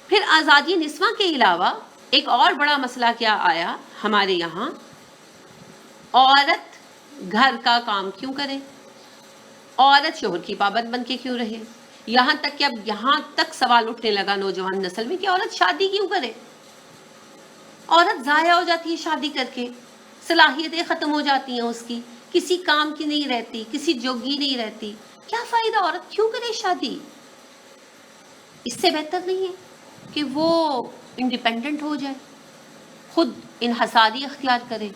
پھر آزادی نسواں کے علاوہ ایک اور بڑا مسئلہ کیا آیا ہمارے یہاں، عورت گھر کا کام کیوں کرے، عورت شوہر کی پابند بن کے کیوں رہے، یہاں تک کہ اب یہاں تک سوال اٹھنے لگا نوجوان نسل میں کہ عورت شادی کیوں کرے، عورت ضائع ہو جاتی ہے شادی کر کے، صلاحیتیں ختم ہو جاتی ہیں اس کی، کسی کام کی نہیں رہتی، کسی جوگی نہیں رہتی، کیا فائدہ عورت کیوں کرے شادی؟ اس سے بہتر نہیں ہے کہ وہ انڈیپینڈنٹ ہو جائے، خود انحصاری اختیار کرے۔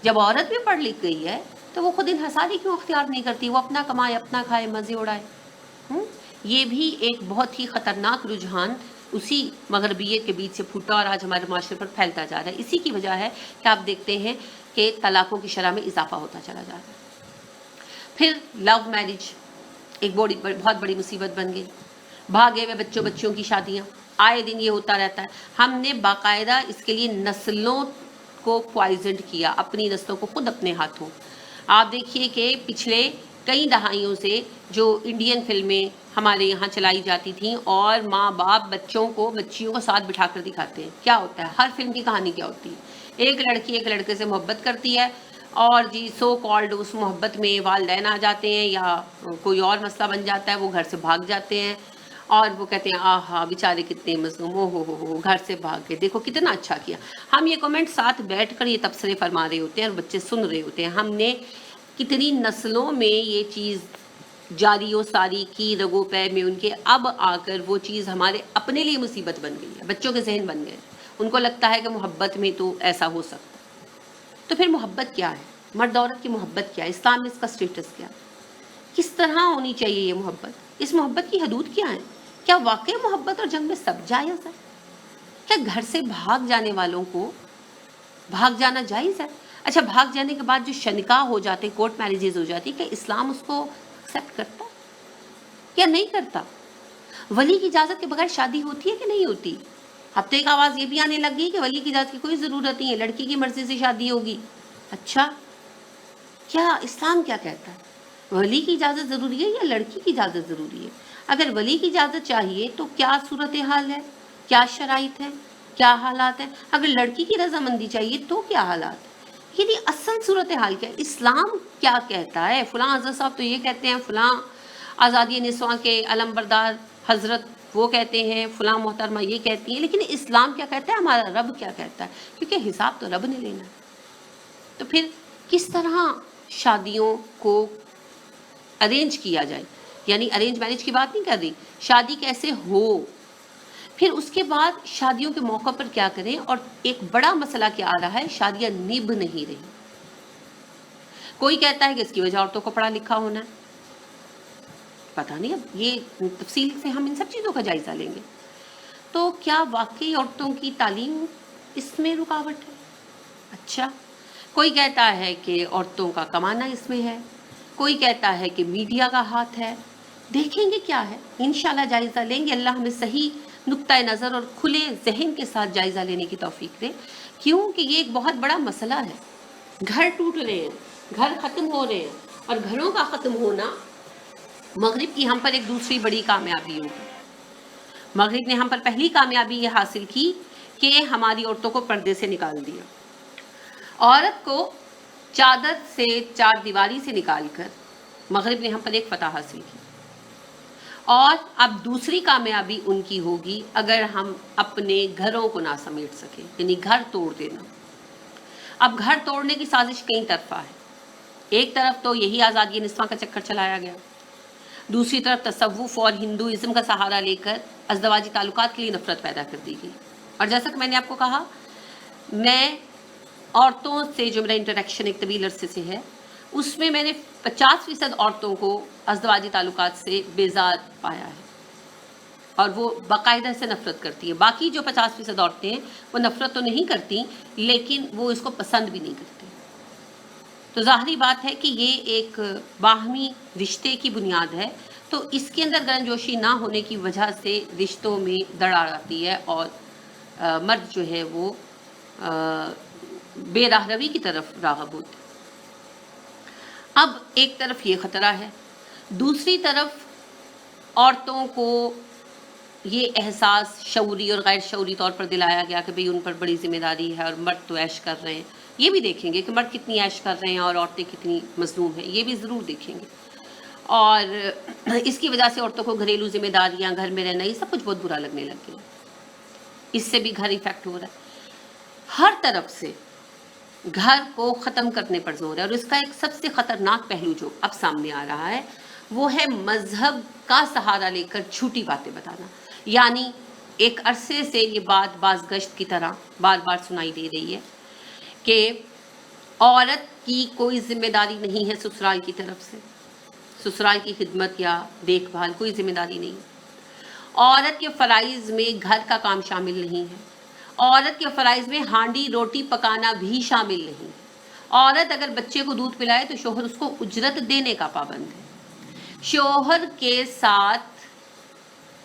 جب عورت بھی پڑھ لکھ گئی ہے تو وہ خود انحصاری کیوں اختیار نہیں کرتی، وہ اپنا کمائے، اپنا کھائے، مزے اڑائے؟ یہ بھی ایک بہت ہی خطرناک رجحان اسی مغربیت کے بیچ سے پھوٹا اور آج ہمارے معاشرے پر پھیلتا جا رہا ہے۔ اسی کی وجہ ہے کہ آپ دیکھتے ہیں کہ طلاقوں کی شرح میں اضافہ ہوتا چلا جا رہا ہے۔ پھر لو میرج ایک بہت بڑی مصیبت بن گئی، بھاگے ہوئے بچوں کی شادیاں، آئے دن یہ ہوتا رہتا ہے۔ ہم نے باقاعدہ اس کے لیے نسلوں کو پوائزنڈ کیا، اپنی نسلوں کو خود اپنے ہاتھوں۔ آپ دیکھیے کہ پچھلے کئی دہائیوں سے جو انڈین فلمیں ہمارے یہاں چلائی جاتی تھیں اور ماں باپ بچیوں کو ساتھ بٹھا کر دکھاتے ہیں، کیا ہوتا ہے؟ ہر فلم کی کہانی کیا ہوتی ہے؟ ایک لڑکی ایک لڑکے سے محبت کرتی ہے اور جی سو کالڈ اس محبت میں والدین آ جاتے ہیں یا کوئی اور مسئلہ بن جاتا ہے، وہ گھر سے بھاگ جاتے ہیں اور وہ کہتے ہیں آہا بیچارے کتنے مظلوم، ہو گھر سے بھاگ کے دیکھو کتنا اچھا کیا۔ ہم یہ کمنٹ ساتھ بیٹھ کر یہ تبصرے فرما رہے ہوتے ہیں اور بچے سن رہے ہوتے ہیں۔ ہم نے کتنی نسلوں میں یہ چیز جاری و ساری کی، رگو پے میں ان کے، اب آ کر وہ چیز ہمارے اپنے لیے مصیبت بن گئی ہے، بچوں کے ذہن بن گئے، ان کو لگتا ہے کہ محبت میں تو ایسا ہو سکتا۔ تو پھر محبت کیا ہے؟ مرد عورت کی محبت کیا ہے؟ اسلام میں اس کا سٹیٹس کیا ہے؟ کس طرح ہونی چاہیے یہ محبت؟ اس محبت کی حدود کیا ہیں؟ کیا واقعی محبت اور جنگ میں سب جائز ہے؟ کیا گھر سے بھاگ جانے والوں کو بھاگ جانا جائز ہے؟ اچھا، بھاگ جانے کے بعد جو شنکاح ہو جاتے، کورٹ میرجز ہو جاتی، کیا اسلام اس کو ایکسیپٹ کرتا یا نہیں کرتا؟ ولی کی اجازت کے بغیر شادی ہوتی ہے کہ نہیں ہوتی؟ اب تو ایک آواز یہ بھی آنے لگ گئی کہ ولی کی اجازت کی کوئی ضرورت نہیں ہے، لڑکی کی مرضی سے شادی ہوگی۔ اچھا، کیا اسلام کیا کہتا ہے؟ ولی کی اجازت ضروری ہے یا لڑکی کی اجازت ضروری ہے؟ اگر ولی کی اجازت چاہیے تو کیا صورتحال ہے، کیا شرائط ہے، کیا حالات ہیں؟ اگر لڑکی کی رضامندی چاہیے تو کیا حالات ہیں؟ یعنی اصل صورتحال کیا ہے؟ اسلام کیا کہتا ہے؟ فلاں حضرت صاحب تو یہ کہتے ہیں، فلاں آزادی نسواں کے علم بردار حضرت وہ کہتے ہیں، فلاں محترمہ یہ کہتی ہیں، لیکن اسلام کیا کہتا ہے، ہمارا رب کیا کہتا ہے؟ کیونکہ حساب تو رب نے لینا ہے۔ تو پھر کس طرح شادیوں کو ارینج کیا جائے؟ یعنی ارینج میرج کی بات نہیں کر رہی، شادی کیسے ہو، پھر اس کے بعد شادیوں کے موقع پر کیا کریں۔ اور ایک بڑا مسئلہ کیا آ رہا ہے، شادیاں نبھ نہیں رہی۔ کوئی کہتا ہے کہ اس کی وجہ عورتوں کو پڑھا لکھا ہونا ہے، پتہ نہیں، اب یہ تفصیل سے ہم ان سب چیزوں کا جائزہ لیں گے۔ تو کیا واقعی عورتوں کی تعلیم اس میں رکاوٹ ہے؟ اچھا، کوئی کہتا ہے کہ عورتوں کا کمانا اس میں ہے، کوئی کہتا ہے کہ میڈیا کا ہاتھ ہے۔ دیکھیں گے کیا ہے، انشاءاللہ جائزہ لیں گے، اللہ ہمیں صحیح نقطۂ نظر اور کھلے ذہن کے ساتھ جائزہ لینے کی توفیق دے، کیونکہ یہ ایک بہت بڑا مسئلہ ہے۔ گھر ٹوٹ رہے ہیں، گھر ختم ہو رہے ہیں، اور گھروں کا ختم ہونا مغرب کی ہم پر ایک دوسری بڑی کامیابی ہوگی۔ مغرب نے ہم پر پہلی کامیابی یہ حاصل کی کہ ہماری عورتوں کو پردے سے نکال دیا، عورت کو چادر سے، چار دیواری سے نکال کر مغرب نے ہم پر ایک فتح حاصل کی۔ اور اب دوسری کامیابی ان کی ہوگی اگر ہم اپنے گھروں کو نہ سمیٹ سکیں، یعنی گھر توڑ دینا۔ اب گھر توڑنے کی سازش کئی طرفہ ہے، ایک طرف تو یہی آزادی نسواں کا چکر چلایا گیا، دوسری طرف تصوف اور ہندوازم کا سہارا لے کر ازدواجی تعلقات کے لیے نفرت پیدا کر دی گئی۔ اور جیسا کہ میں نے آپ کو کہا، میں عورتوں سے جو میرا انٹریکشن ایک طویل عرصے سے ہے، اس میں نے 50% عورتوں کو ازدواجی تعلقات سے بیزار پایا ہے، اور وہ باقاعدہ سے نفرت کرتی ہیں۔ باقی جو 50% عورتیں ہیں وہ نفرت تو نہیں کرتی، لیکن وہ اس کو پسند بھی نہیں کرتی۔ تو ظاہری بات ہے کہ یہ ایک باہمی رشتے کی بنیاد ہے، تو اس کے اندر گرمجوشی نہ ہونے کی وجہ سے رشتوں میں دراڑ آتی ہے، اور مرد جو ہے وہ بے راہ روی کی طرف راغب ہوتے۔ اب ایک طرف یہ خطرہ ہے، دوسری طرف عورتوں کو یہ احساس شعوری اور غیر شعوری طور پر دلایا گیا کہ بھئی ان پر بڑی ذمہ داری ہے اور مرد تو عیش کر رہے ہیں. یہ بھی دیکھیں گے کہ مرد کتنی عیش کر رہے ہیں اور عورتیں کتنی مظلوم ہیں، یہ بھی ضرور دیکھیں گے. اور اس کی وجہ سے عورتوں کو گھریلو ذمہ داریاں، گھر میں رہنا، یہ سب کچھ بہت برا لگنے لگ گیا. اس سے بھی گھر افیکٹ ہو رہا ہے. ہر طرف سے گھر کو ختم کرنے پر زور ہے. اور اس کا ایک سب سے خطرناک پہلو جو اب سامنے آ رہا ہے وہ ہے مذہب کا سہارا لے کر جھوٹی باتیں بتانا. یعنی ایک عرصے سے یہ بات باز گشت کی طرح بار بار سنائی دے رہی ہے کہ عورت کی کوئی ذمہ داری نہیں ہے سسرال کی طرف سے، سسرال کی خدمت یا دیکھ بھال کوئی ذمہ داری نہیں. عورت کے فرائض میں گھر کا کام شامل نہیں ہے. عورت کے فرائض میں ہانڈی روٹی پکانا بھی شامل نہیں. عورت اگر بچے کو دودھ پلائے تو شوہر اس کو اجرت دینے کا پابند ہے. شوہر کے ساتھ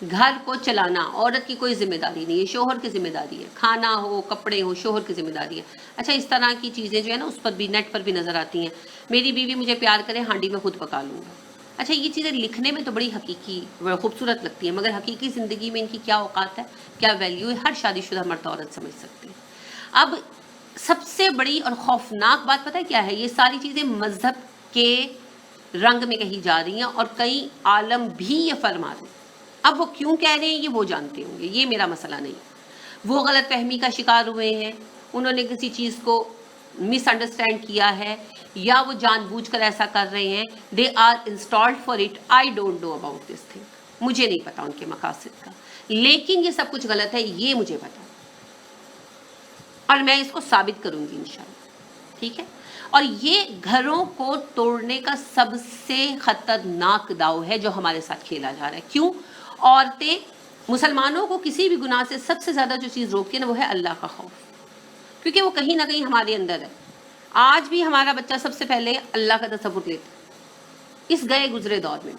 گھر کو چلانا عورت کی کوئی ذمہ داری نہیں ہے، شوہر کی ذمہ داری ہے. کھانا ہو، کپڑے ہو، شوہر کی ذمہ داری ہے. اچھا، اس طرح کی چیزیں جو ہے نا اس پر بھی نیٹ پر بھی نظر آتی ہیں. میری بیوی مجھے پیار کرے، ہانڈی میں خود پکا لوں گا. اچھا، یہ چیزیں لکھنے میں تو بڑی حقیقی خوبصورت لگتی ہیں، مگر حقیقی زندگی میں ان کی کیا اوقات ہے، کیا ویلیو ہے، ہر شادی شدہ مرد عورت سمجھ سکتے ہیں. اب سب سے بڑی اور خوفناک بات پتہ ہے کیا ہے؟ یہ ساری چیزیں مذہب کے رنگ میں کہی جا رہی ہیں اور کئی عالم بھی یہ فرما رہے ہیں. اب وہ کیوں کہہ رہے ہیں یہ وہ جانتے ہوں گے، یہ میرا مسئلہ نہیں. وہ غلط فہمی کا شکار ہوئے ہیں، انہوں نے کسی چیز کو مس انڈرسٹینڈ کیا ہے یا وہ جان بوجھ کر ایسا کر رہے ہیں. They are installed for it. I don't know about this thing. مجھے نہیں پتا ان کے مقاصد کا، لیکن یہ سب کچھ غلط ہے یہ مجھے پتا، اور میں اس کو ثابت کروں گی انشاءاللہ. ٹھیک ہے؟ اور یہ گھروں کو توڑنے کا سب سے خطرناک داؤ ہے جو ہمارے ساتھ کھیلا جا رہا ہے. کیوں؟ عورتیں، مسلمانوں کو کسی بھی گناہ سے سب سے زیادہ جو چیز روکتی ہے نا وہ ہے اللہ کا خوف، کیونکہ وہ کہیں نہ کہیں ہمارے اندر ہے. آج بھی ہمارا بچہ سب سے پہلے اللہ کا تصور لیتا ہے اس گئے گزرے دور میں.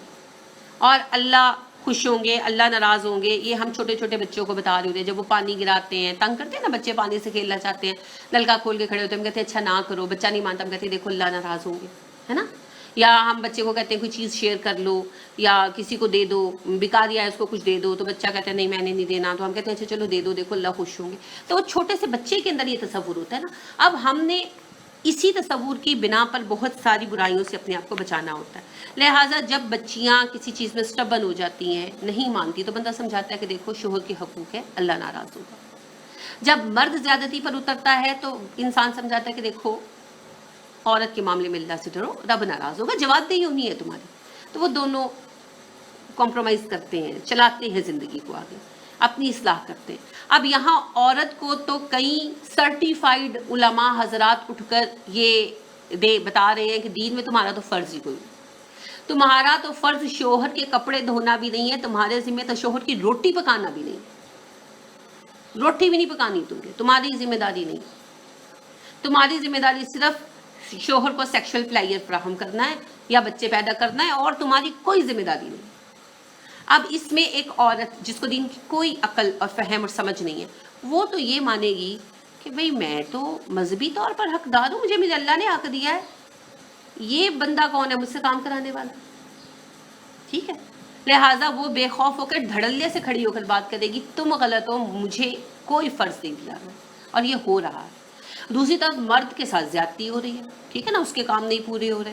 اور اللہ خوش ہوں گے، اللہ ناراض ہوں گے، یہ ہم چھوٹے چھوٹے بچوں کو بتا رہے ہوتے ہیں. جب وہ پانی گراتے ہیں، تنگ کرتے ہیں نا بچے، پانی سے کھیلنا چاہتے ہیں، نلکا کھول کے کھڑے ہوتے ہیں، ہم کہتے ہیں اچھا نہ کرو. بچہ نہیں مانتا، ہم کہتے ہیں دیکھو اللہ ناراض ہوں گے، ہے نا. یا ہم بچے کو کہتے ہیں کوئی چیز شیئر کر لو یا کسی کو دے دو، بھکاری آئے اس کو کچھ دے دو، تو بچہ کہتا ہے نہیں میں نے نہیں دینا، تو ہم کہتے ہیں اچھا چلو دے دو، دیکھو اللہ خوش ہوں گے. تو وہ چھوٹے سے بچے کے اندر یہ تصور ہوتا ہے نا. اب ہم نے اسی تصور کی بنا پر بہت ساری برائیوں سے اپنے آپ کو بچانا ہوتا ہے. لہٰذا جب بچیاں کسی چیز میں اسٹبن ہو جاتی ہیں، نہیں مانتی، تو بندہ سمجھاتا ہے کہ دیکھو شوہر کے حقوق ہے، اللہ ناراض ہوگا. جب مرد زیادتی پر اترتا ہے تو انسان سمجھاتا ہے کہ دیکھو عورت کے معاملے میں اللہ سے ڈرو، رب ناراض ہوگا، جواب دہی ہونی ہے تمہاری. تو وہ دونوں کمپرومائز کرتے ہیں، چلاتے ہیں زندگی کو آگے، اپنی اصلاح کرتے ہیں. اب یہاں عورت کو تو کئی سرٹیفائیڈ علماء حضرات اٹھ کر یہ بتا رہے ہیں کہ دین میں تمہارا تو فرض ہی کوئی، تمہارا تو فرض شوہر کے کپڑے دھونا بھی نہیں ہے، تمہارے ذمہ تو شوہر کی روٹی پکانا بھی نہیں، روٹی بھی نہیں پکانی تمہیں، تمہاری ذمہ داری نہیں. تمہاری ذمہ داری صرف شوہر کو سیکشل پلیئر فراہم کرنا ہے یا بچے پیدا کرنا ہے، اور تمہاری کوئی ذمہ داری نہیں. اب اس میں ایک عورت جس کو دین کی کوئی عقل اور فہم اور سمجھ نہیں ہے، وہ تو یہ مانے گی کہ بھئی میں تو مذہبی طور پر حقدار ہوں، مجھے اللہ نے حق دیا ہے، یہ بندہ کون ہے مجھ سے کام کرانے والا. ٹھیک ہے؟ لہٰذا وہ بے خوف ہو کر دھڑلے سے کھڑی ہو کر بات کرے گی تم غلط ہو، مجھے کوئی فرض نہیں دیا ہے. اور یہ ہو رہا ہے. دوسری طرف مرد کے ساتھ زیادتی ہو رہی ہے. ٹھیک ہے نا، اس کے کام نہیں پورے ہو رہے،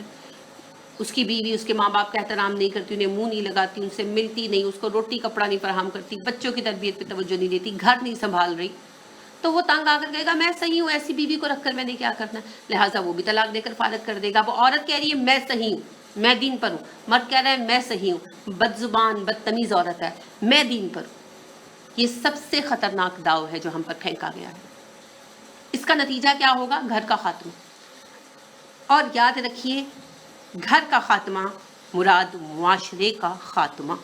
اس کی بیوی اس کے ماں باپ کا احترام نہیں کرتی، انہیں منہ نہیں لگاتی، ان سے ملتی نہیں، اس کو روٹی کپڑا نہیں فراہم کرتی، بچوں کی تربیت پہ توجہ نہیں دیتی، گھر نہیں سنبھال رہی. تو وہ تنگ آ کر کہے گا میں صحیح ہوں، ایسی بیوی کو رکھ کر میں نے کیا کرنا ہے. لہٰذا وہ بھی طلاق دے کر فارغ کر دے گا. وہ عورت کہہ رہی ہے میں صحیح ہوں، میں دین پر ہوں، مرد کہہ رہا ہے میں صحیح ہوں، بد زبان بدتمیز عورت ہے، میں دین پر ہوں. یہ سب سے خطرناک داؤ ہے جو ہم پر پھینکا گیا ہے. اس کا نتیجہ کیا ہوگا؟ گھر کا خاتمہ. اور یاد رکھیے، گھر کا خاتمہ مراد معاشرے کا خاتمہ.